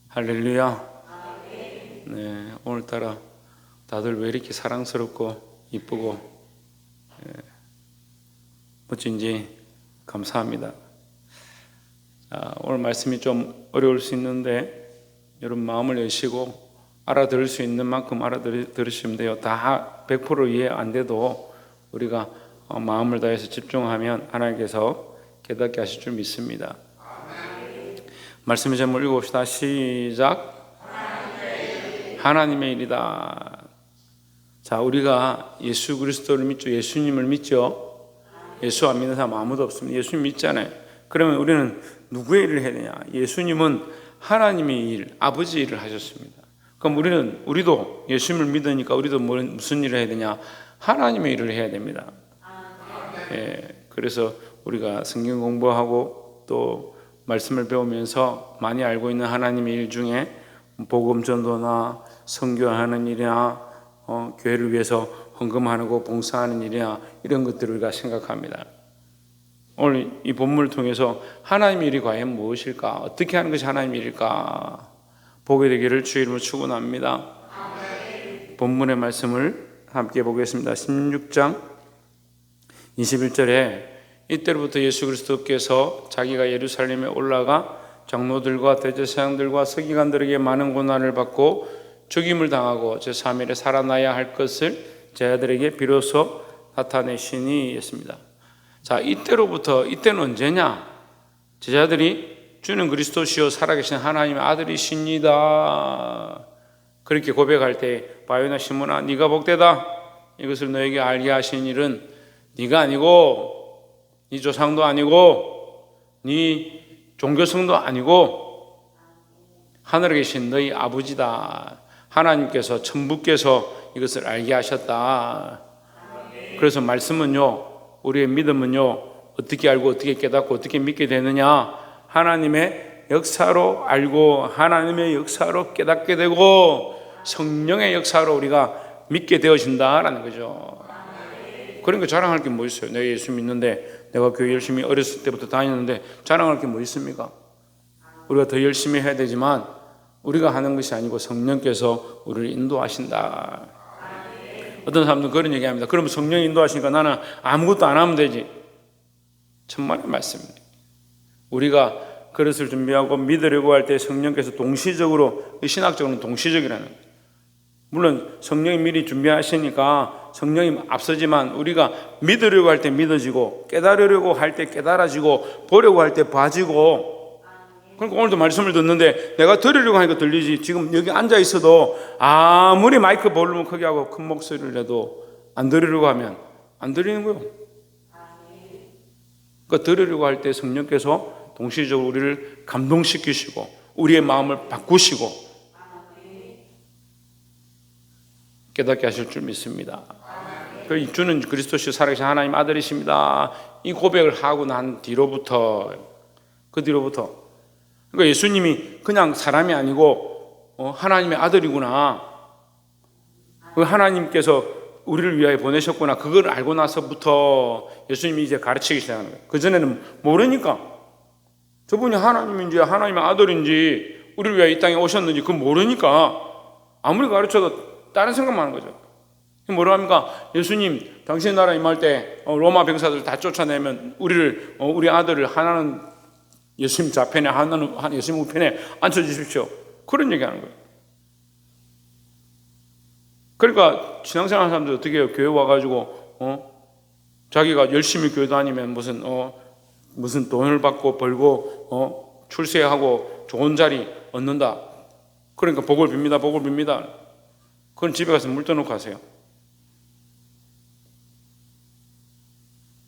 할렐루야. 네, 오늘따라 다들 왜 이렇게 사랑스럽고 이쁘고 멋진지 감사합니다. 오늘 말씀이 좀 어려울 수 있는데 여러분 마음을 여시고 알아들을 수 있는 만큼 알아들으시면 돼요. 다 100% 이해 안 돼도 우리가 마음을 다해서 집중하면 하나님께서 깨닫게 하실 줄 믿습니다. 말씀의 제목을 읽어봅시다. 시작. 하나님의 일이다. 자, 우리가 예수 그리스도를 믿죠. 예수님을 믿죠. 예수 안 믿는 사람 아무도 없습니다. 예수님 믿잖아요. 그러면 우리는 누구의 일을 해야 되냐? 예수님은 하나님의 일, 아버지 일을 하셨습니다. 그럼 우리도 예수님을 믿으니까 우리도 무슨 일을 해야 되냐? 하나님의 일을 해야 됩니다. 그래서 우리가 성경 공부하고 또 말씀을 배우면서 많이 알고 있는 하나님의 일 중에 복음 전도나 선교하는 일이나 교회를 위해서 헌금하고 봉사하는 일이나 이런 것들을 우리가 생각합니다. 오늘 이 본문을 통해서 하나님의 일이 과연 무엇일까? 어떻게 하는 것이 하나님의 일일까? 보게 되기를 주의 이름으로 축원합니다. 본문의 말씀을 함께 보겠습니다. 16장 21절에 이때로부터 예수 그리스도께서 자기가 예루살렘에 올라가 장로들과 대제사장들과 서기관들에게 많은 고난을 받고 죽임을 당하고 제3일에 살아나야 할 것을 제자들에게 비로소 나타내시니 했습니다. 자, 이때로부터, 이때는 언제냐? 제자들이 주는 그리스도시요 살아계신 하나님의 아들이십니다. 그렇게 고백할 때 바요나 시몬아 네가 복되다. 이것을 너에게 알게 하신 일은 네가 아니고 네 조상도 아니고 네 종교성도 아니고 하늘에 계신 너희 아버지다. 하나님께서 천부께서 이것을 알게 하셨다. 그래서 말씀은요, 우리의 믿음은요, 어떻게 알고 어떻게 깨닫고 어떻게 믿게 되느냐? 하나님의 역사로 알고 하나님의 역사로 깨닫게 되고 성령의 역사로 우리가 믿게 되어진다라는 거죠. 그러니까 자랑할 게 뭐 있어요? 내가 예수 믿는데 내가 교회 열심히 어렸을 때부터 다녔는데 자랑할 게 뭐 있습니까? 우리가 더 열심히 해야 되지만 우리가 하는 것이 아니고 성령께서 우리를 인도하신다. 어떤 사람들은 그런 얘기합니다. 그럼 성령이 인도하시니까 나는 아무것도 안 하면 되지. 천만의 말씀입니다. 우리가 그릇을 준비하고 믿으려고 할 때 성령께서 동시적으로, 신학적으로는 동시적이라는 거예요. 물론 성령이 미리 준비하시니까 성령이 앞서지만 우리가 믿으려고 할 때 믿어지고 깨달으려고 할 때 깨달아지고 보려고 할 때 봐지고. 그러니까 오늘도 말씀을 듣는데 내가 들으려고 하니까 들리지. 지금 여기 앉아 있어도 아무리 마이크 볼륨을 크게 하고 큰 목소리를 내도 안 들으려고 하면 안 들리는 거예요. 그러니까 들으려고 할 때 성령께서 동시적으로 우리를 감동시키시고 우리의 마음을 바꾸시고 깨닫게 하실 줄 믿습니다. 주는 그리스도시요 살아계신 하나님 아들이십니다. 이 고백을 하고 난 뒤로부터, 그러니까 예수님이 그냥 사람이 아니고 하나님의 아들이구나, 하나님께서 우리를 위하여 보내셨구나, 그걸 알고 나서부터 예수님이 이제 가르치기 시작하는 거예요. 그전에는 모르니까 저분이 하나님인지 하나님의 아들인지 우리를 위하여 이 땅에 오셨는지 그걸 모르니까 아무리 가르쳐도 다른 생각만 하는 거죠. 뭐라 합니까? 예수님 당신 나라 임할 때 로마 병사들 다 쫓아내면 우리 아들을 하나는 예수님 좌편에 하나는 예수님 우편에 앉혀주십시오. 그런 얘기하는 거예요. 그러니까 신앙생활 하는 사람들 어떻게 해요? 교회 와가지고 자기가 열심히 교회 다니면 무슨 돈을 받고 벌고 출세하고 좋은 자리 얻는다. 그러니까 복을 빕니다. 복을 빕니다. 그건 집에 가서 물 떠놓고 하세요.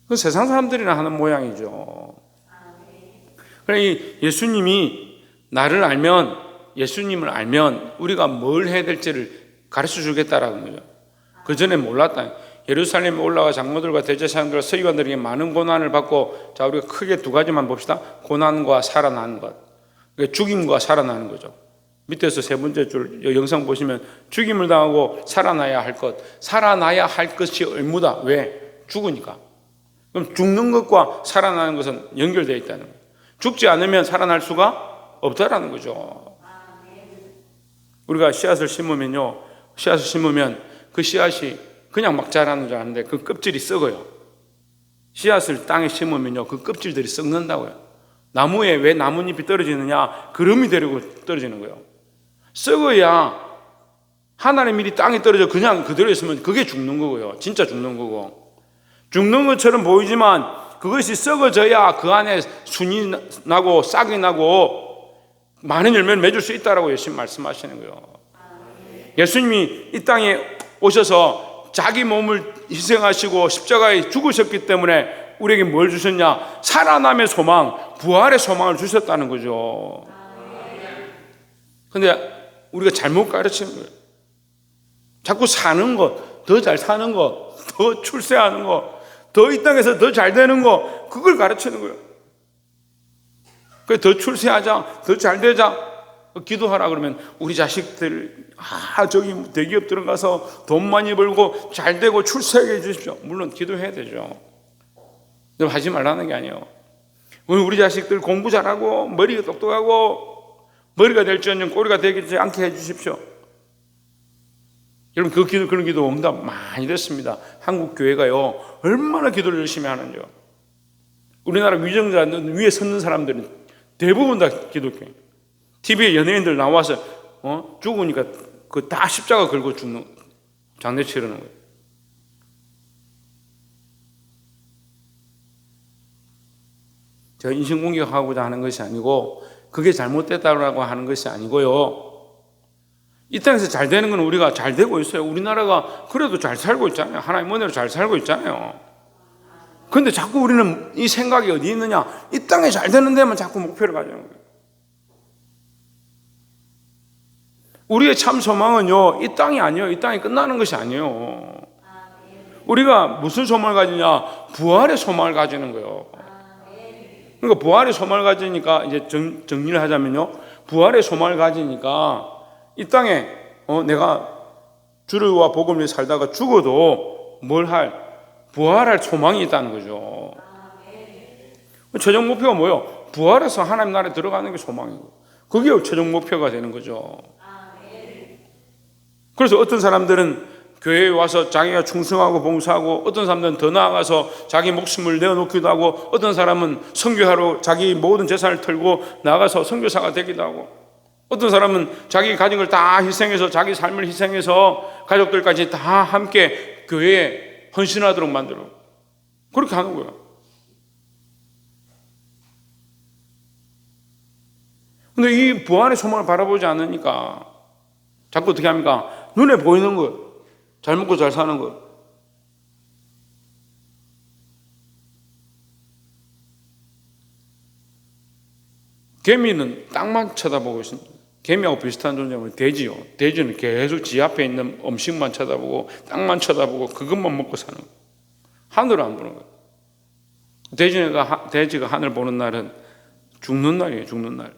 그 세상 사람들이나 하는 모양이죠. 그러니까 예수님이 예수님을 알면 우리가 뭘 해야 될지를 가르쳐 주겠다라는 거죠. 그 전에 몰랐다. 예루살렘에 올라가 장로들과 대제사장들과 서기관들에게 많은 고난을 받고, 자, 우리가 크게 두 가지만 봅시다. 고난과 살아나는 것. 그러니까 죽임과 살아나는 거죠. 밑에서 세 번째 줄 영상 보시면 죽임을 당하고 살아나야 할 것. 살아나야 할 것이 의무다. 왜? 죽으니까. 그럼 죽는 것과 살아나는 것은 연결되어 있다는 거예요. 죽지 않으면 살아날 수가 없다라는 거죠. 우리가 씨앗을 심으면요, 씨앗을 심으면 그 씨앗이 그냥 막 자라는 줄 아는데 그 껍질이 썩어요. 씨앗을 땅에 심으면요, 그 껍질들이 썩는다고요. 나무에 왜 나뭇잎이 떨어지느냐? 그름이 되려고 떨어지는 거예요. 썩어야 하나의 밀이 땅에 떨어져 그냥 그대로 있으면 그게 죽는 거고요. 진짜 죽는 거고. 죽는 것처럼 보이지만 그것이 썩어져야 그 안에 순이 나고 싹이 나고 많은 열매를 맺을 수 있다라고 예수님 말씀하시는 거예요. 예수님이 이 땅에 오셔서 자기 몸을 희생하시고 십자가에 죽으셨기 때문에 우리에게 뭘 주셨냐? 살아남의 소망, 부활의 소망을 주셨다는 거죠. 근데 우리가 잘못 가르치는 거예요. 자꾸 사는 것, 더 잘 사는 것, 더 출세하는 것, 더 이 땅에서 더 잘 되는 것, 그걸 가르치는 거예요. 더 출세하자, 더 잘 되자, 기도하라 그러면 우리 자식들 저기 대기업 들어가서 돈 많이 벌고 잘 되고 출세하게 해주십시오. 물론 기도해야 되죠. 근데 하지 말라는 게 아니에요. 우리 자식들 공부 잘하고 머리가 똑똑하고 머리가 될지언정 꼬리가 되지 않게 해주십시오. 여러분 그런 기도 응답 많이 됐습니다. 한국 교회가요 얼마나 기도를 열심히 하는지요. 우리나라 위정자 위에 섰는 사람들은 대부분 다 기독교. TV에 연예인들 나와서 죽으니까 그 다 십자가 걸고 죽는 장례 치르는 거예요. 제가 인신공격하고자 하는 것이 아니고 그게 잘못됐다고 하는 것이 아니고요. 이 땅에서 잘 되는 건 우리가 잘 되고 있어요. 우리나라가 그래도 잘 살고 있잖아요. 하나님 은혜로 잘 살고 있잖아요. 그런데 자꾸 우리는 이 생각이 어디 있느냐? 이 땅에 잘 되는 데만 자꾸 목표를 가지는 거예요. 우리의 참 소망은요, 이 땅이 아니에요. 이 땅이 끝나는 것이 아니에요. 우리가 무슨 소망을 가지냐? 부활의 소망을 가지는 거예요. 그러니까 부활의 소망을 가지니까 이제 정리를 하자면요, 부활의 소망을 가지니까 이 땅에 내가 주와 복음을 살다가 죽어도 뭘 할? 부활할 소망이 있다는 거죠. 최종 목표가 뭐예요? 부활해서 하나님 나라에 들어가는 게 소망이고 그게 최종 목표가 되는 거죠. 그래서 어떤 사람들은 교회에 와서 자기가 충성하고 봉사하고, 어떤 사람들은 더 나아가서 자기 목숨을 내어놓기도 하고, 어떤 사람은 선교하러 자기 모든 재산을 털고 나가서 선교사가 되기도 하고, 어떤 사람은 자기 가진 걸 다 희생해서, 자기 삶을 희생해서 가족들까지 다 함께 교회에 헌신하도록 만들어 그렇게 하는 거예요. 근데 이 부활의 소망을 바라보지 않으니까 자꾸 어떻게 합니까? 눈에 보이는 것, 잘 먹고 잘 사는 것. 개미는 땅만 쳐다보고 있습니다. 개미하고 비슷한 존재는 돼지요. 돼지는 계속 지 앞에 있는 음식만 쳐다보고 땅만 쳐다보고 그것만 먹고 사는 거예요. 하늘을 안 보는 거예요. 돼지가 하늘 보는 날은 죽는 날이에요. 죽는 날.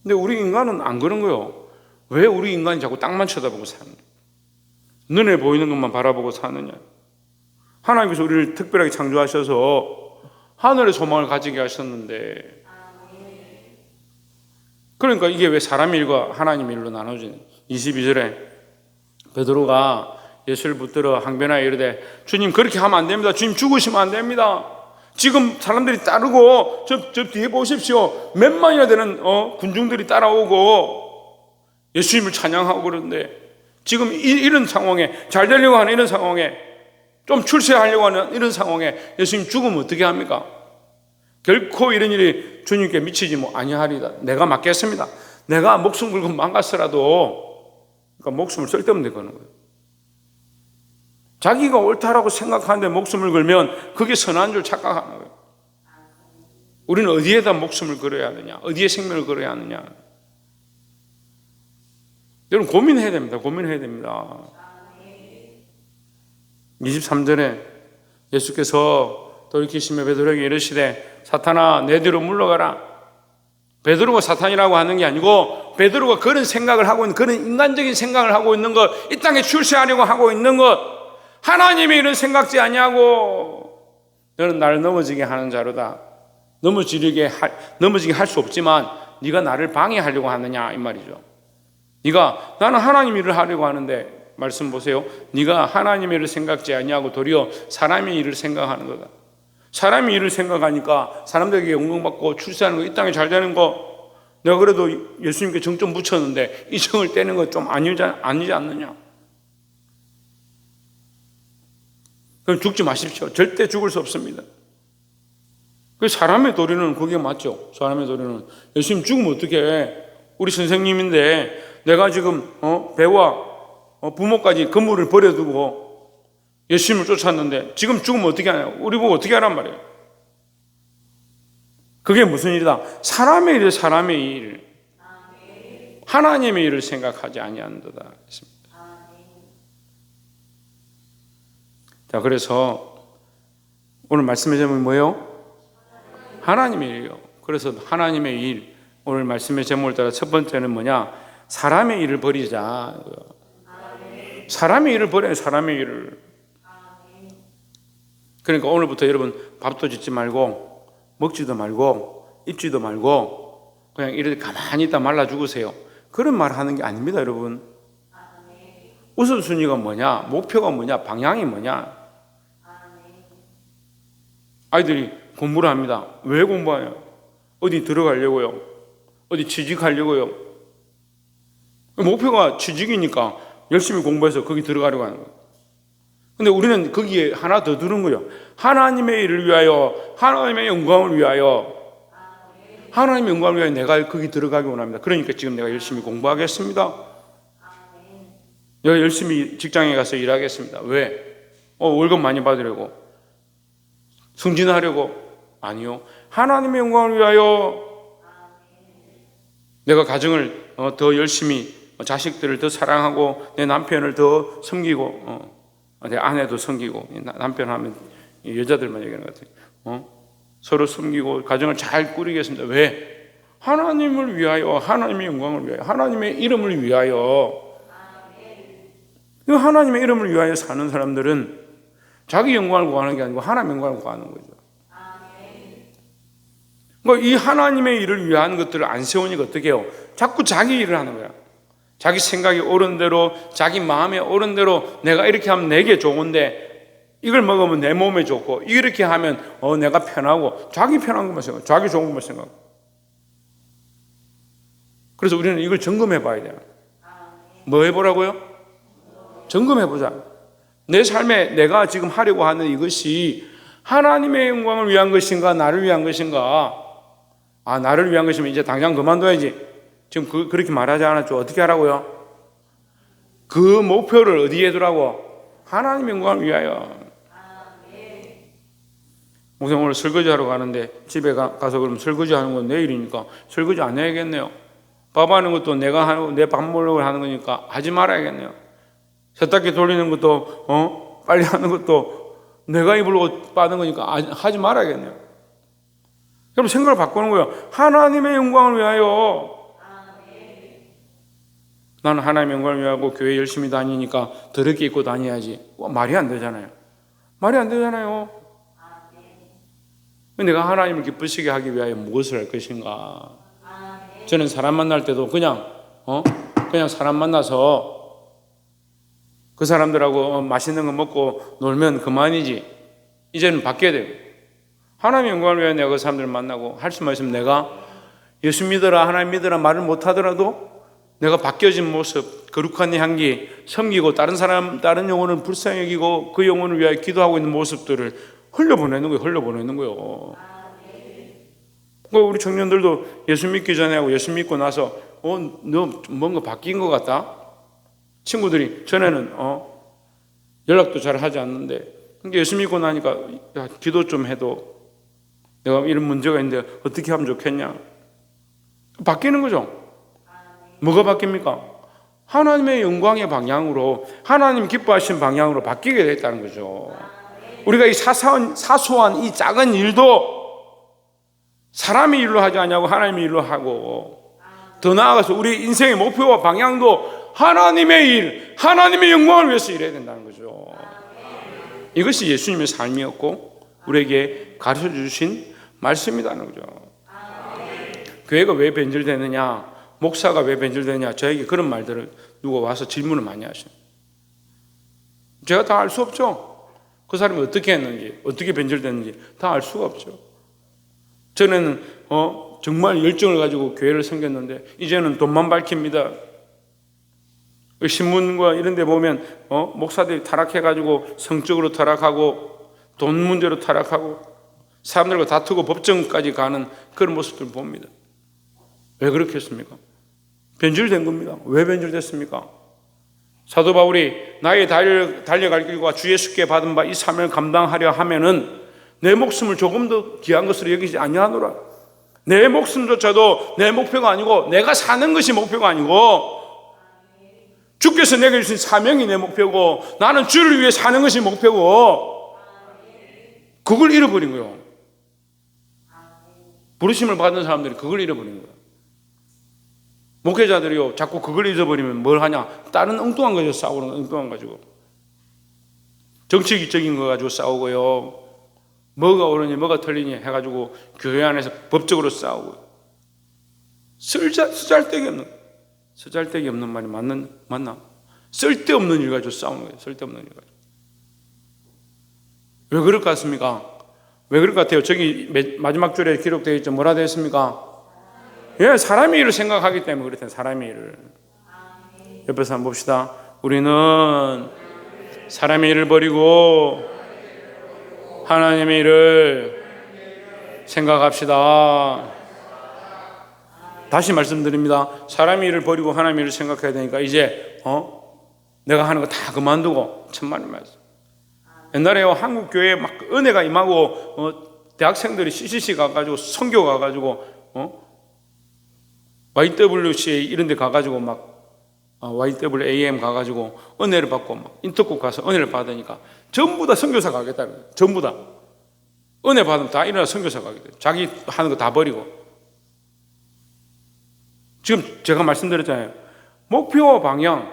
근데 우리 인간은 안 그런 거예요. 왜 우리 인간이 자꾸 땅만 쳐다보고 사는 거예요? 눈에 보이는 것만 바라보고 사느냐? 하나님께서 우리를 특별하게 창조하셔서 하늘의 소망을 가지게 하셨는데, 그러니까 이게 왜 사람 일과 하나님 일로 나눠지는 22절에 베드로가 예수를 붙들어 항변하여 이르되 주님 그렇게 하면 안 됩니다. 주님 죽으시면 안 됩니다. 지금 사람들이 따르고 저 뒤에 보십시오. 몇만이나 되는 군중들이 따라오고 예수님을 찬양하고 그러는데 지금 이런 상황에, 잘 되려고 하는 이런 상황에, 좀 출세하려고 하는 이런 상황에 예수님 죽으면 어떻게 합니까? 결코 이런 일이 주님께 미치지 아니하리다. 내가 맡겠습니다. 내가 목숨 걸고 망갔으라도, 그러니까 목숨을 쓸데없는 데 거는 거예요. 자기가 옳다라고 생각하는데 목숨을 걸면 그게 선한 줄 착각하는 거예요. 우리는 어디에다 목숨을 걸어야 하느냐? 어디에 생명을 걸어야 하느냐? 여러분 고민해야 됩니다. 고민해야 됩니다. 23절에 예수께서 돌이키시며 베드로에게 이르시되 사탄아 내 뒤로 물러가라. 베드로가 사탄이라고 하는 게 아니고 베드로가 그런 생각을 하고 있는, 그런 인간적인 생각을 하고 있는 것, 이 땅에 출세하려고 하고 있는 것, 하나님이 이런 생각지 아니하고 너는 나를 넘어지게 하는 자로다. 넘어지게 할 수 없지만 네가 나를 방해하려고 하느냐 이 말이죠. 네가 나는 하나님 일을 하려고 하는데 말씀 보세요. 네가 하나님의 일을 생각지 아니하고 도리어 사람의 일을 생각하는 거다. 사람의 일을 생각하니까 사람들에게 영광받고 출세하는 거, 이 땅에 잘 되는 거, 내가 그래도 예수님께 정 좀 붙였는데 이 정을 떼는 건 좀 아니지 않느냐. 그럼 죽지 마십시오. 절대 죽을 수 없습니다. 그 사람의 도리는 그게 맞죠. 사람의 도리는 예수님 죽으면 어떻게 해? 우리 선생님인데 내가 지금 배와 부모까지 건물을 버려두고 예수님을 쫓았는데 지금 죽으면 어떻게 하냐? 우리 보고 어떻게 하란 말이에요? 그게 무슨 일이다? 사람의 일, 사람의 일. 하나님의 일을 생각하지 아니한도다. 자, 그래서 오늘 말씀의 제목이 뭐예요? 하나님의 일이요. 그래서 하나님의 일, 오늘 말씀의 제목을 따라 첫 번째는 뭐냐? 사람의 일을 버리자. 사람의 일을 버려요. 사람의 일을. 그러니까 오늘부터 여러분 밥도 짓지 말고 먹지도 말고 입지도 말고 그냥 이렇게 가만히 있다 말라 죽으세요. 그런 말 하는 게 아닙니다, 여러분. 우선순위가 뭐냐? 목표가 뭐냐? 방향이 뭐냐? 아이들이 공부를 합니다. 왜 공부해요? 어디 들어가려고요? 어디 취직하려고요? 목표가 취직이니까 열심히 공부해서 거기 들어가려고 하는 거예요. 근데 우리는 거기에 하나 더 두는 거예요. 하나님의 일을 위하여, 하나님의 영광을 위하여, 하나님의 영광을 위하여 내가 거기 들어가기 원합니다. 그러니까 지금 내가 열심히 공부하겠습니다. 내가 열심히 직장에 가서 일하겠습니다. 왜? 월급 많이 받으려고? 승진하려고? 아니요. 하나님의 영광을 위하여 내가 가정을 더 열심히, 자식들을 더 사랑하고 내 남편을 더 섬기고 내 아내도 섬기고, 남편 하면 여자들만 얘기하는 것 같아요. 서로 섬기고 가정을 잘 꾸리겠습니다. 왜? 하나님을 위하여, 하나님의 영광을 위하여, 하나님의 이름을 위하여. 그 하나님의 이름을 위하여 사는 사람들은 자기 영광을 구하는 게 아니고 하나님의 영광을 구하는 거죠. 그러니까 이 하나님의 일을 위한 것들을 안 세우니까 어떻게 해요? 자꾸 자기 일을 하는 거야. 자기 생각이 옳은 대로, 자기 마음에 옳은 대로 내가 이렇게 하면 내게 좋은데 이걸 먹으면 내 몸에 좋고 이렇게 하면 내가 편하고 자기 편한 것만 생각하고 자기 좋은 것만 생각하고. 그래서 우리는 이걸 점검해 봐야 돼요. 뭐 해보라고요? 점검해 보자. 내 삶에 내가 지금 하려고 하는 이것이 하나님의 영광을 위한 것인가 나를 위한 것인가. 나를 위한 것이면 이제 당장 그만둬야지. 지금 그렇게 말하지 않았죠. 어떻게 하라고요? 그 목표를 어디에 두라고? 하나님의 영광을 위하여. 목사님 오늘 설거지 하러 가는데 집에 가서 그럼 설거지 하는 건 내일이니까 설거지 안 해야겠네요. 밥 하는 것도 내가 하고 내 밥 먹으려고 하는 거니까 하지 말아야겠네요. 세탁기 돌리는 것도 빨리 하는 것도 내가 입을 옷 빠는 거니까 하지 말아야겠네요. 그럼 생각을 바꾸는 거예요. 하나님의 영광을 위하여. 나는 하나님의 영광을 위하고 교회 열심히 다니니까 더럽게 입고 다녀야지. 말이 안 되잖아요. 말이 안 되잖아요. 내가 하나님을 기쁘시게 하기 위하여 무엇을 할 것인가? 저는 사람 만날 때도 그냥 사람 만나서 그 사람들하고 맛있는 거 먹고 놀면 그만이지. 이제는 바뀌어야 돼요. 하나님의 영광을 위해 내가 그 사람들을 만나고 할 수만 있으면 내가 예수 믿어라, 하나님 믿어라 말을 못하더라도 내가 바뀌어진 모습, 거룩한 향기, 섬기고 다른 영혼을 불쌍히 여기고 그 영혼을 위하여 기도하고 있는 모습들을 흘려보내는 거예요. 우리 청년들도 예수 믿기 전에 하고 예수 믿고 나서 너 뭔가 바뀐 것 같다? 친구들이 전에는 연락도 잘 하지 않는데 예수 믿고 나니까 기도 좀 해도 내가 이런 문제가 있는데 어떻게 하면 좋겠냐? 바뀌는 거죠. 뭐가 바뀝니까? 하나님의 영광의 방향으로, 하나님 기뻐하신 방향으로 바뀌게 됐다는 거죠. 우리가 이 사소한 이 작은 일도 사람의 일로 하지 않냐고 하나님의 일로 하고, 더 나아가서 우리 인생의 목표와 방향도 하나님의 일, 하나님의 영광을 위해서 일해야 된다는 거죠. 이것이 예수님의 삶이었고 우리에게 가르쳐 주신 말씀이라는 거죠. 교회가 왜 변질되느냐, 목사가 왜 변질되느냐, 저에게 그런 말들을 누가 와서 질문을 많이 하셔요. 제가 다 알 수 없죠. 그 사람이 어떻게 했는지, 어떻게 변질됐는지 다 알 수가 없죠. 전에는 정말 열정을 가지고 교회를 섬겼는데 이제는 돈만 밝힙니다. 신문과 이런 데 보면 목사들이 타락해가지고 성적으로 타락하고 돈 문제로 타락하고 사람들과 다투고 법정까지 가는 그런 모습들을 봅니다. 왜 그렇게 했습니까? 변질된 겁니다. 왜 변질됐습니까? 사도 바울이 나의 달려갈 길과 주 예수께 받은 바 이 사명을 감당하려 하면은 내 목숨을 조금 더 귀한 것으로 여기지 아니하노라. 내 목숨조차도 내 목표가 아니고 내가 사는 것이 목표가 아니고 주께서 내게 주신 사명이 내 목표고 나는 주를 위해 사는 것이 목표고 그걸 잃어버린 거예요. 부르심을 받은 사람들이 그걸 잃어버린 거예요. 목회자들이요 자꾸 그걸 잊어버리면 뭘 하냐, 다른 엉뚱한 거죠. 싸우는 엉뚱한 거 가지고 정치적인 거 가지고 싸우고요, 뭐가 옳으니 뭐가 틀리니 해가지고 교회 안에서 법적으로 싸우고 쓰잘데기 없는 말이 맞나? 쓸데없는 일 가지고 싸우는 거예요. 쓸데없는 일 가지고. 왜 그럴 것 같습니까? 왜 그럴 것 같아요? 저기 마지막 줄에 기록되어 있죠. 뭐라 되어 있습니까? 예, 사람의 일을 생각하기 때문에 그렇대요. 사람의 일을. 옆에서 한번 봅시다. 우리는 사람의 일을 버리고 하나님의 일을 생각합시다. 다시 말씀드립니다. 사람의 일을 버리고 하나님의 일을 생각해야 되니까 이제 내가 하는 거 다 그만두고, 천만의 말씀. 옛날에요 한국 교회에 막 은혜가 임하고 대학생들이 CCC 가가지고 선교 가가지고 YWCA 이런 데 가가지고 막 YWAM 가가지고 은혜를 받고 막 인터콕 가서 은혜를 받으니까 전부 다 선교사 가겠다는 거예요. 전부 다 은혜 받으면 다 일어나 선교사 가겠다. 자기 하는 거 다 버리고. 지금 제가 말씀드렸잖아요. 목표와 방향,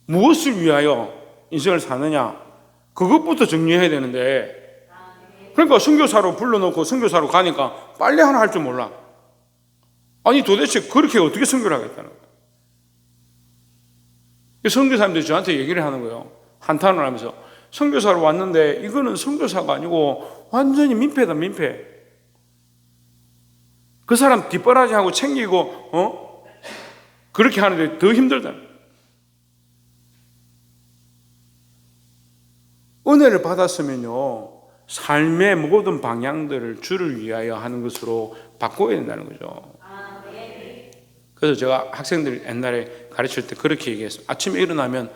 무엇을 위하여 인생을 사느냐, 그것부터 정리해야 되는데, 그러니까 선교사로 불러놓고 선교사로 가니까 빨리 하나 할 줄 몰라. 아니 도대체 그렇게 어떻게 선교를 하겠다는 거예요. 선교사님들이 저한테 얘기를 하는 거예요. 한탄을 하면서 선교사로 왔는데 이거는 선교사가 아니고 완전히 민폐다, 민폐. 그 사람 뒷바라지하고 챙기고 그렇게 하는데 더 힘들다. 은혜를 받았으면요 삶의 모든 방향들을 주를 위하여 하는 것으로 바꿔야 된다는 거죠. 그래서 제가 학생들 옛날에 가르칠 때 그렇게 얘기했어요. 아침에 일어나면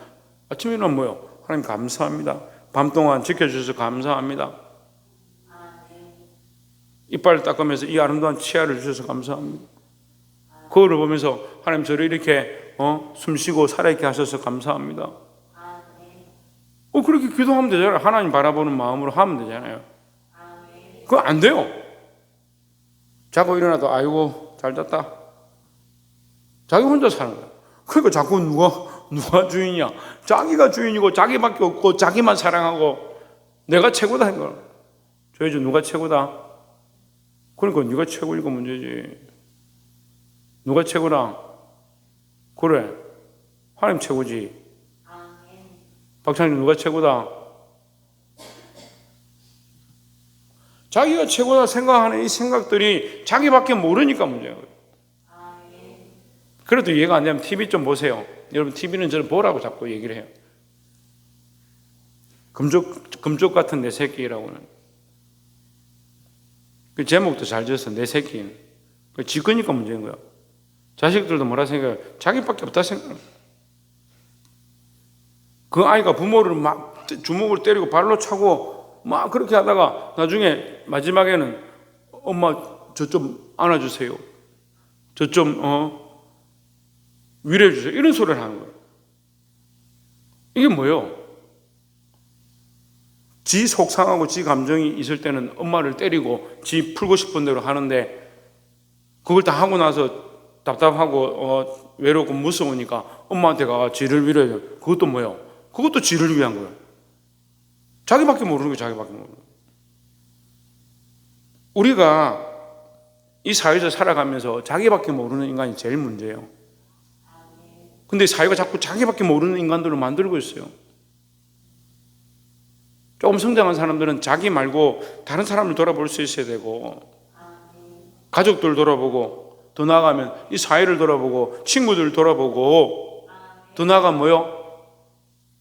뭐요? 하나님 감사합니다. 밤 동안 지켜주셔서 감사합니다. 이빨을 닦으면서 이 아름다운 치아를 주셔서 감사합니다. 거울을 보면서 하나님 저를 이렇게 숨쉬고 살아있게 하셔서 감사합니다. 그렇게 기도하면 되잖아요. 하나님 바라보는 마음으로 하면 되잖아요. 그거 안 돼요. 자고 일어나도 아이고 잘 잤다. 자기 혼자 사는 거야. 그러니까 자꾸 누가 주인이야. 자기가 주인이고 자기밖에 없고 자기만 사랑하고 내가 최고다 한 거야. 저희 집 누가 최고다? 그러니까 네가 최고이고 문제지. 누가 최고라? 그래, 하나님 최고지. 박사님 누가 최고다? 자기가 최고다 생각하는 이 생각들이 자기밖에 모르니까 문제예요. 그래도 이해가 안 되면 TV 좀 보세요. 여러분 TV는 저를 보라고 자꾸 얘기를 해요. 금쪽 같은 내 새끼라고는. 그 제목도 잘 지었어. 내 새끼는. 지 거니까 문제인 거야. 자식들도 뭐라 생각해요? 자기밖에 없다 생각해요. 그 아이가 부모를 막 주먹을 때리고 발로 차고 막 그렇게 하다가 나중에 마지막에는 엄마 저 좀 안아주세요. 저 좀 위로해 주세요. 이런 소리를 하는 거예요. 이게 뭐예요? 지 속상하고 지 감정이 있을 때는 엄마를 때리고 지 풀고 싶은 대로 하는데 그걸 다 하고 나서 답답하고 외롭고 무서우니까 엄마한테 가서 지를 위로해요. 그것도 뭐예요? 그것도 지를 위한 거예요. 자기밖에 모르는 거예요. 자기밖에 모르는 거예요. 우리가 이 사회에서 살아가면서 자기밖에 모르는 인간이 제일 문제예요. 근데 사회가 자꾸 자기밖에 모르는 인간들을 만들고 있어요. 조금 성장한 사람들은 자기 말고 다른 사람을 돌아볼 수 있어야 되고, 가족들 돌아보고, 더 나아가면 이 사회를 돌아보고, 친구들 돌아보고, 더 나아가면 뭐요?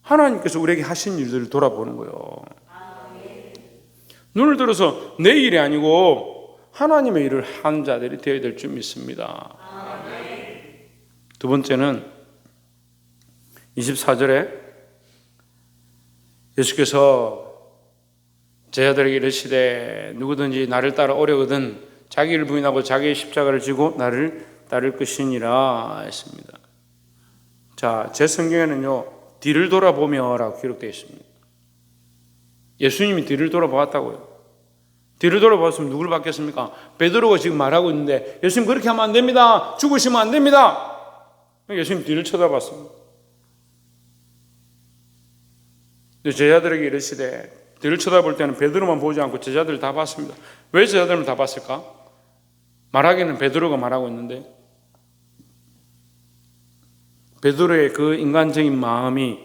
하나님께서 우리에게 하신 일들을 돌아보는 거예요. 눈을 들어서 내 일이 아니고 하나님의 일을 하는 자들이 되어야 될 줄 믿습니다. 두 번째는 24절에 예수께서 제자들에게 이르시되 누구든지 나를 따라 오려거든 자기를 부인하고 자기의 십자가를 지고 나를 따를 것이니라 했습니다. 자, 제 성경에는요, 뒤를 돌아보며라고 기록되어 있습니다. 예수님이 뒤를 돌아보았다고요. 뒤를 돌아봤으면 누굴 받겠습니까? 베드로가 지금 말하고 있는데 예수님 그렇게 하면 안 됩니다. 죽으시면 안 됩니다. 예수님 뒤를 쳐다봤습니다. 제자들에게 이르시되, 뒤를 쳐다볼 때는 베드로만 보지 않고 제자들을 다 봤습니다. 왜 제자들을 다 봤을까? 말하기는 베드로가 말하고 있는데, 베드로의 그 인간적인 마음이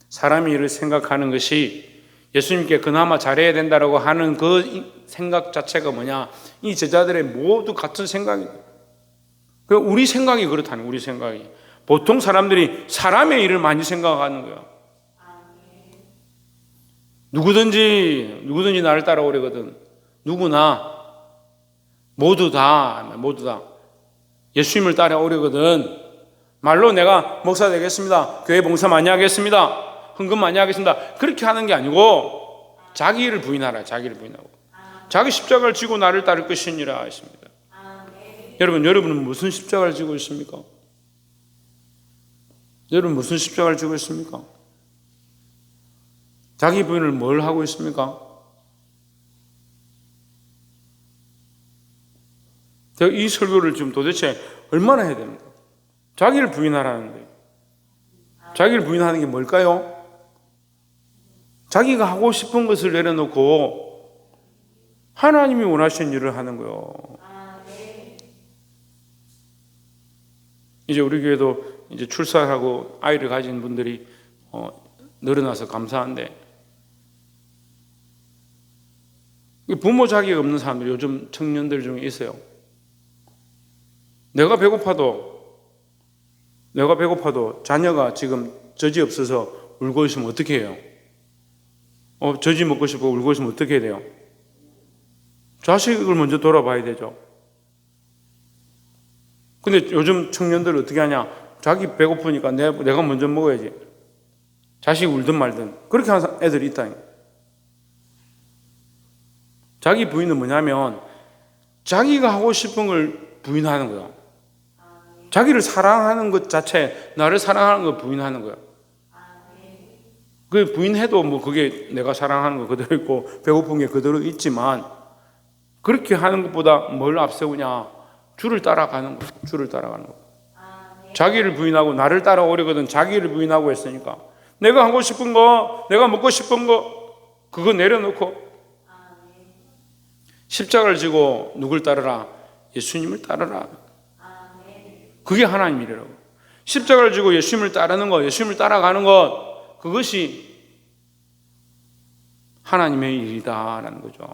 사람의 일을 생각하는 것이 예수님께 그나마 잘해야 된다고 하는 그 생각 자체가 뭐냐? 이 제자들의 모두 같은 생각이에요. 우리 생각이 그렇다는 거예요. 우리 생각이. 보통 사람들이 사람의 일을 많이 생각하는 거예요. 누구든지 나를 따라오려거든. 누구나 모두 다 예수님을 따라오려거든. 말로 내가 목사 되겠습니다. 교회 봉사 많이 하겠습니다. 헌금 많이 하겠습니다. 그렇게 하는 게 아니고 자기를 부인하라. 자기를 부인하고 자기 십자가를 지고 나를 따를 것이니라 했습니다. 여러분은 무슨 십자가를 지고 있습니까? 여러분 무슨 십자가를 지고 있습니까? 자기 부인을 뭘 하고 있습니까? 제가 이 설교를 지금 도대체 얼마나 해야 됩니까? 자기를 부인하라는데, 자기를 부인하는 게 뭘까요? 자기가 하고 싶은 것을 내려놓고 하나님이 원하시는 일을 하는 거예요. 이제 우리 교회도 이제 출산하고 아이를 가진 분들이 늘어나서 감사한데, 부모 자격 없는 사람들이 요즘 청년들 중에 있어요. 내가 배고파도 자녀가 지금 젖이 없어서 울고 있으면 어떻게 해요? 젖이 먹고 싶어 울고 있으면 어떻게 해야 돼요? 자식을 먼저 돌아봐야 되죠. 근데 요즘 청년들 어떻게 하냐? 자기 배고프니까 내가 먼저 먹어야지. 자식이 울든 말든. 그렇게 하는 애들이 있다니까. 자기 부인은 뭐냐면 자기가 하고 싶은 걸 부인하는 거야. 자기를 사랑하는 것 자체, 나를 사랑하는 걸 부인하는 거야. 그 부인해도 뭐 그게 내가 사랑하는 거 그대로 있고 배고픈 게 그대로 있지만, 그렇게 하는 것보다 뭘 앞세우냐? 주를 따라가는 거야. 주를 따라가는 거야. 자기를 부인하고 나를 따라오려거든 자기를 부인하고 했으니까 내가 하고 싶은 거, 내가 먹고 싶은 거 그거 내려놓고 십자가를 지고 누굴 따르라? 예수님을 따르라. 그게 하나님 일이라고. 십자가를 지고 예수님을 따르는 것, 예수님을 따라가는 것, 그것이 하나님의 일이다라는 거죠.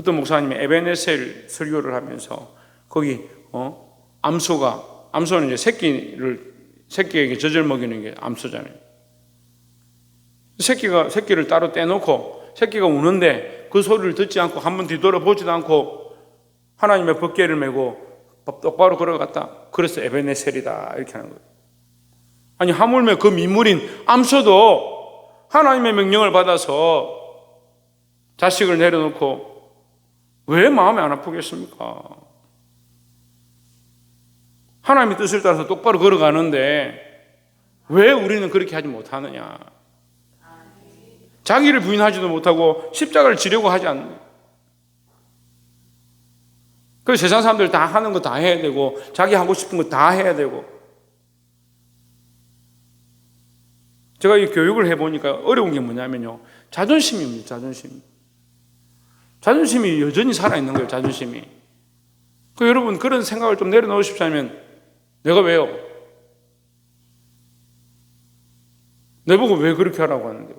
어떤 목사님이 에베네셀 설교를 하면서 거기 암소는 이제 새끼에게 젖을 먹이는 게 암소잖아요. 새끼를 따로 떼놓고 새끼가 우는데 그 소리를 듣지 않고 한번 뒤돌아보지도 않고 하나님의 법궤를 메고 똑바로 걸어갔다. 그래서 에베네셀이다 이렇게 하는 거예요. 아니 하물며 그 민물인 암소도 하나님의 명령을 받아서 자식을 내려놓고 왜 마음이 안 아프겠습니까? 하나님의 뜻을 따라서 똑바로 걸어가는데 왜 우리는 그렇게 하지 못하느냐? 자기를 부인하지도 못하고 십자가를 지려고 하지 않는 거예요. 그 세상 사람들 다 하는 거 다 해야 되고 자기 하고 싶은 거 다 해야 되고. 제가 이 교육을 해보니까 어려운 게 뭐냐면요, 자존심입니다. 자존심. 자존심이 여전히 살아있는 거예요. 자존심이. 여러분 그런 생각을 좀 내려놓으십시면 내가 왜요? 내보고 왜 그렇게 하라고 하는데요?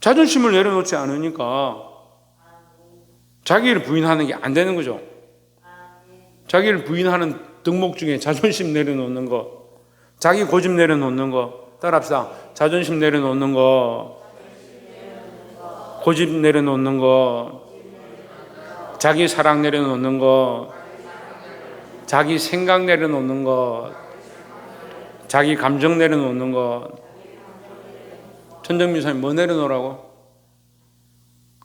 자존심을 내려놓지 않으니까 자기를 부인하는 게 안 되는 거죠. 자기를 부인하는 덕목 중에 자존심 내려놓는 거, 자기 고집 내려놓는 거, 따라합시다. 자존심 내려놓는 거, 고집 내려놓는 거, 자기 사랑 내려놓는 거, 자기 생각 내려놓는 거, 자기 감정 내려놓는 거. 천정민 사님 뭐 내려놓으라고?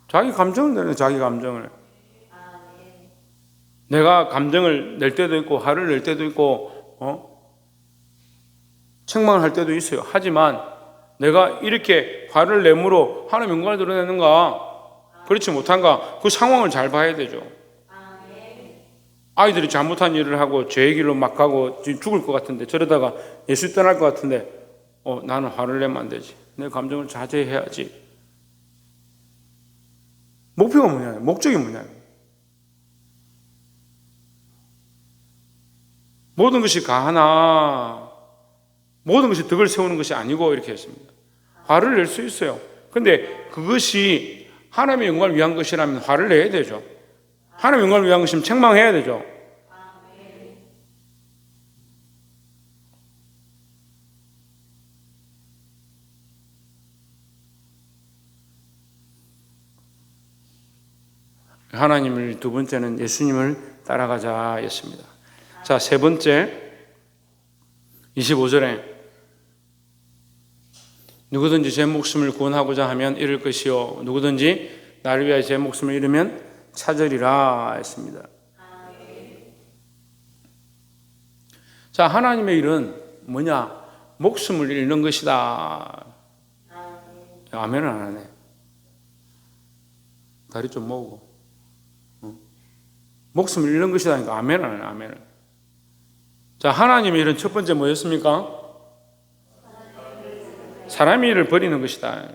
자기 감정을 내려, 자기 감정을. 내가 감정을 낼 때도 있고 화를 낼 때도 있고 책망을 할 때도 있어요. 하지만 내가 이렇게 화를 내므로 하나님의 영광을 드러내는가? 그렇지 못한가? 그 상황을 잘 봐야 되죠. 아이들이 잘못한 일을 하고 죄의 길로 막 가고 죽을 것 같은데, 저러다가 예수 떠날 것 같은데 나는 화를 내면 안 되지. 내 감정을 자제해야지. 목표가 뭐냐? 목적이 뭐냐? 모든 것이 가하나 모든 것이 덕을 세우는 것이 아니고 이렇게 했습니다. 화를 낼 수 있어요. 근데 그것이 하나님의 영광을 위한 것이라면 화를 내야 되죠. 하나님의 영광을 위한 것이면 책망해야 되죠. 하나님을, 두 번째는 예수님을 따라가자 였습니다. 자, 세 번째 25절에 누구든지 제 목숨을 구원하고자 하면 잃을 것이요 누구든지 나를 위하여 제 목숨을 잃으면 찾으리라 했습니다. 자, 하나님의 일은 뭐냐? 목숨을 잃는 것이다. 아멘은 안 하네. 다리 좀 모으고. 목숨을 잃는 것이다니까 아멘은 안 하네. 아멘을. 자, 하나님의 일은 첫 번째 뭐였습니까? 사람의 일을 버리는 것이다.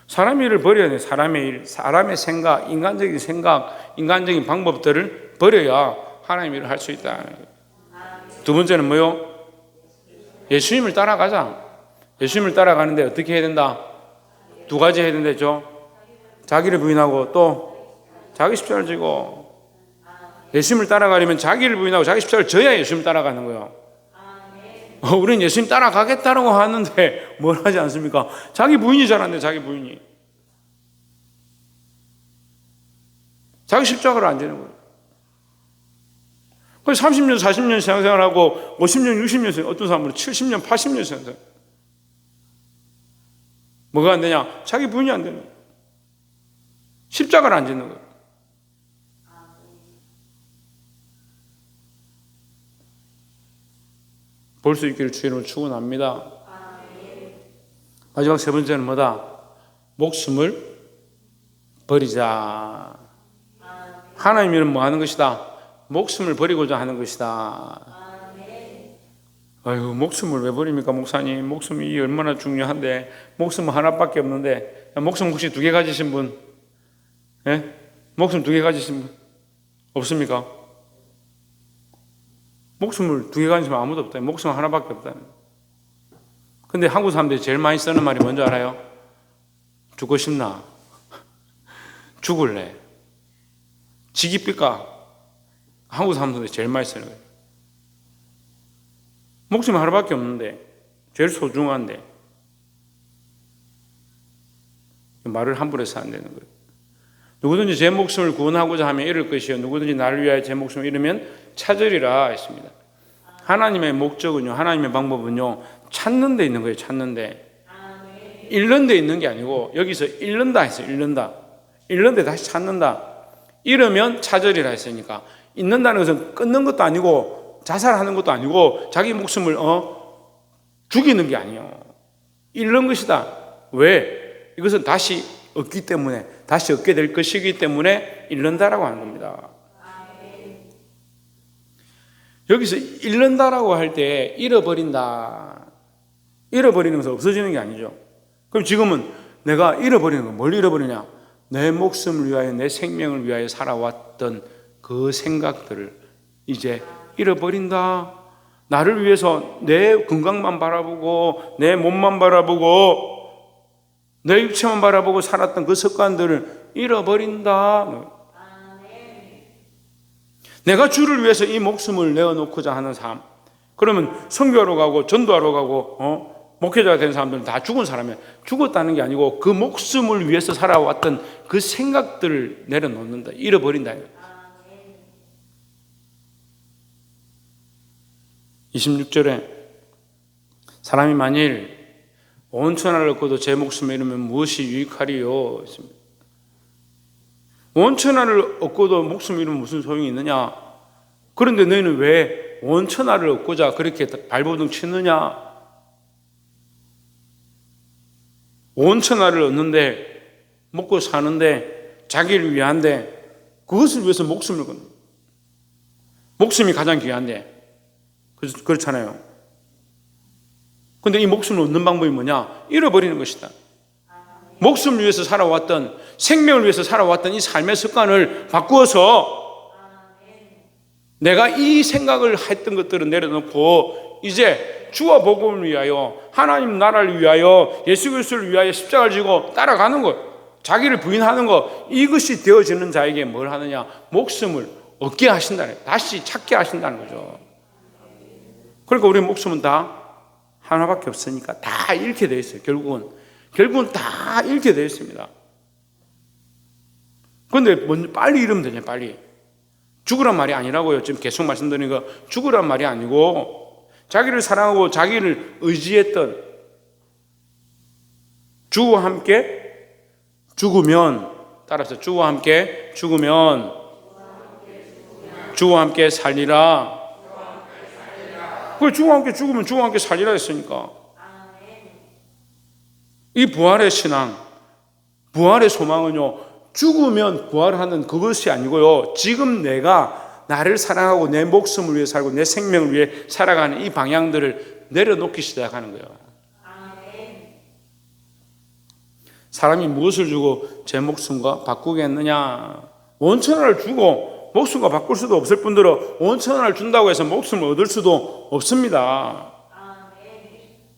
사람의 일을 버려야 돼. 사람의 일, 사람의 생각, 인간적인 방법들을 버려야 하나님의 일을 할 수 있다. 두 번째는 뭐요? 예수님을 따라가자. 예수님을 따라가는데 어떻게 해야 된다? 두 가지 해야 된다죠. 자기를 부인하고 또 자기 십자가를 지고. 예수님을 따라가려면 자기를 부인하고 자기 십자가를 져야 예수님 따라가는 거예요. 우리는 예수님 따라가겠다라고 하는데 뭘 하지 않습니까? 자기 부인이 잘 안 돼. 자기 부인이. 자기 십자가를 안 지는 거예요. 그래서 30년, 40년 신앙생활하고 50년, 60년, 어떤 사람은 70년, 80년 신앙생활. 뭐가 안 되냐? 자기 부인이 안 되는 거예요. 십자가를 안 짓는 거예요. 볼 수 있기를 주의 이름으로 축원합니다. 마지막 세 번째는 뭐다? 목숨을 버리자. 하나님 일은 뭐 하는 것이다? 목숨을 버리고자 하는 것이다. 아유, 목숨을 왜 버립니까, 목사님? 목숨이 얼마나 중요한데, 목숨은 하나밖에 없는데, 목숨 혹시 두 개 가지신 분? 예? 목숨 두 개 가지신 분? 없습니까? 목숨을 두 개 가지면 아무도 없다. 목숨 하나밖에 없다. 근데 한국 사람들이 제일 많이 쓰는 말이 뭔지 알아요? 죽고 싶나? 죽을래? 지기삐까? 한국 사람들이 제일 많이 쓰는 거예요. 목숨이 하나밖에 없는데, 제일 소중한데, 말을 함부로 해서 안 되는 거예요. 누구든지 제 목숨을 구원하고자 하면 잃을 것이요 누구든지 나를 위하여 제 목숨을 잃으면 찾으리라 했습니다. 하나님의 목적은요, 하나님의 방법은요, 찾는 데 있는 거예요. 찾는 데. 잃는 데 있는 게 아니고 여기서 잃는다 했어요. 잃는데 다시 찾는다. 잃으면 찾으리라 했으니까 잃는다는 것은 끊는 것도 아니고 자살하는 것도 아니고 자기 목숨을 죽이는 게 아니에요. 잃는 것이다. 왜? 이것은 다시 얻기 때문에, 다시 얻게 될 것이기 때문에 잃는다라고 하는 겁니다. 여기서 잃는다라고 할 때 잃어버린다. 잃어버리는 것은 없어지는 게 아니죠. 그럼 지금은 내가 잃어버리는 거, 뭘 잃어버리냐? 내 목숨을 위하여, 내 생명을 위하여 살아왔던 그 생각들을 이제 잃어버린다. 나를 위해서 내 건강만 바라보고 내 몸만 바라보고 내 육체만 바라보고 살았던 그 습관들을 잃어버린다. 내가 주를 위해서 이 목숨을 내어놓고자 하는 삶. 그러면 선교하러 가고 전도하러 가고 목회자가 된 사람들은 다 죽은 사람이야. 죽었다는 게 아니고 그 목숨을 위해서 살아왔던 그 생각들을 내려놓는다. 잃어버린다. 26절에 사람이 만일 온 천하를 얻고도 제 목숨을 잃으면 무엇이 유익하리요? 온 천하를 얻고도 목숨을 잃으면 무슨 소용이 있느냐? 그런데 너희는 왜 온 천하를 얻고자 그렇게 발버둥 치느냐? 온 천하를 얻는데 먹고 사는데 자기를 위한데 그것을 위해서 목숨을 건 목숨이 가장 귀한데 그렇잖아요. 근데 이 목숨을 얻는 방법이 뭐냐? 잃어버리는 것이다. 목숨을 위해서 살아왔던, 생명을 위해서 살아왔던 이 삶의 습관을 바꾸어서 내가 이 생각을 했던 것들을 내려놓고 이제 주와 복음을 위하여, 하나님 나라를 위하여, 예수 그리스도를 위하여 십자가를 지고 따라가는 것, 자기를 부인하는 것, 이것이 되어지는 자에게 뭘 하느냐? 목숨을 얻게 하신다는 거예요. 다시 찾게 하신다는 거죠. 그러니까 우리 목숨은 다 하나밖에 없으니까 다 잃게 되어 있어요. 결국은 다 잃게 되어 있습니다. 그런데 먼저 빨리 잃으면 되냐? 빨리 죽으란 말이 아니라고요. 지금 계속 말씀드리는 거 죽으란 말이 아니고 자기를 사랑하고 자기를 의지했던 주와 함께 죽으면, 따라서 주와 함께 죽으면 주와 함께 살리라. 그 주와 함께 죽으면 주와 함께 살리라 했으니까. 이 부활의 신앙, 부활의 소망은요, 죽으면 부활하는 그것이 아니고요, 지금 내가 나를 사랑하고 내 목숨을 위해 살고 내 생명을 위해 살아가는 이 방향들을 내려놓기 시작하는 거예요. 사람이 무엇을 주고 제 목숨과 바꾸겠느냐? 온천하를 주고 목숨과 바꿀 수도 없을 뿐더러 온천하를 준다고 해서 목숨을 얻을 수도 없습니다.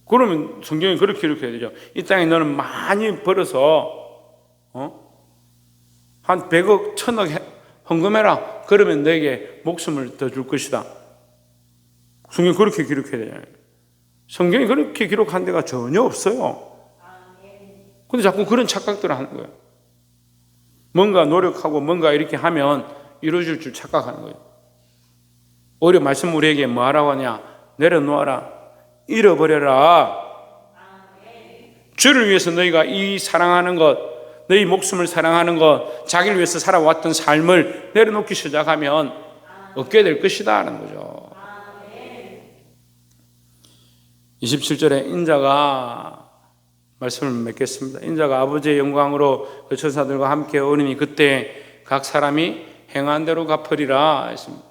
그러면 성경이 그렇게 기록해야 되죠. 이 땅에 너는 많이 벌어서 한 100억, 1000억 헌금해라. 그러면 너에게 목숨을 더 줄 것이다. 성경이 그렇게 기록해야 되잖아요. 성경이 그렇게 기록한 데가 전혀 없어요. 근데 자꾸 그런 착각들을 하는 거예요. 뭔가 노력하고 뭔가 이렇게 하면 이루어질 줄 착각하는 거예요. 오히려 말씀 우리에게 뭐 하라고 하냐? 내려놓아라. 잃어버려라. 주를 위해서 너희가 이 사랑하는 것, 너희 목숨을 사랑하는 것, 자기를 위해서 살아왔던 삶을 내려놓기 시작하면 얻게 될 것이다 하는 거죠. 27절에 인자가 말씀을 맺겠습니다. 인자가 아버지의 영광으로 그 천사들과 함께 오리니 그때 각 사람이 행한 대로 갚으리라 했습니다.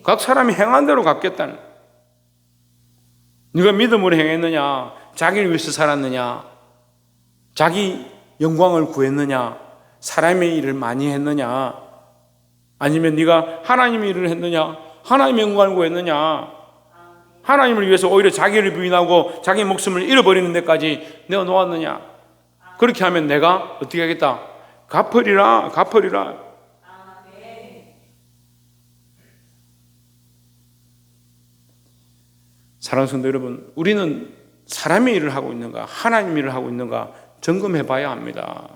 각 사람이 행한 대로 갚겠다는. 네가 믿음으로 행했느냐? 자기를 위해서 살았느냐? 자기 영광을 구했느냐? 사람의 일을 많이 했느냐? 아니면 네가 하나님의 일을 했느냐? 하나님의 영광을 구했느냐? 하나님을 위해서 오히려 자기를 부인하고 자기 목숨을 잃어버리는 데까지 내어놓았느냐? 그렇게 하면 내가 어떻게 하겠다? 갚으리라, 갚으리라. 사랑하는 성도 여러분, 우리는 사람의 일을 하고 있는가, 하나님의 일을 하고 있는가 점검해 봐야 합니다.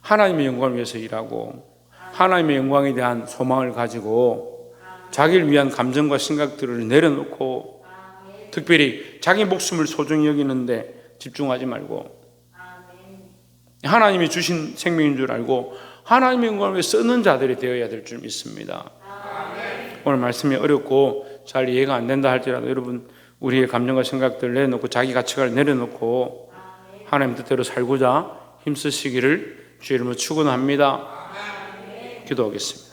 하나님의 영광을 위해서 일하고 하나님의 영광에 대한 소망을 가지고 자기를 위한 감정과 생각들을 내려놓고 특별히 자기 목숨을 소중히 여기는데 집중하지 말고 하나님이 주신 생명인 줄 알고 하나님의 영광을 위해 쓰는 자들이 되어야 될 줄 믿습니다. 오늘 말씀이 어렵고 잘 이해가 안 된다 할지라도 여러분, 우리의 감정과 생각들을 내려놓고 자기 가치관을 내려놓고 하나님 뜻대로 살고자 힘쓰시기를 주의 이름으로 축원합니다. 기도하겠습니다.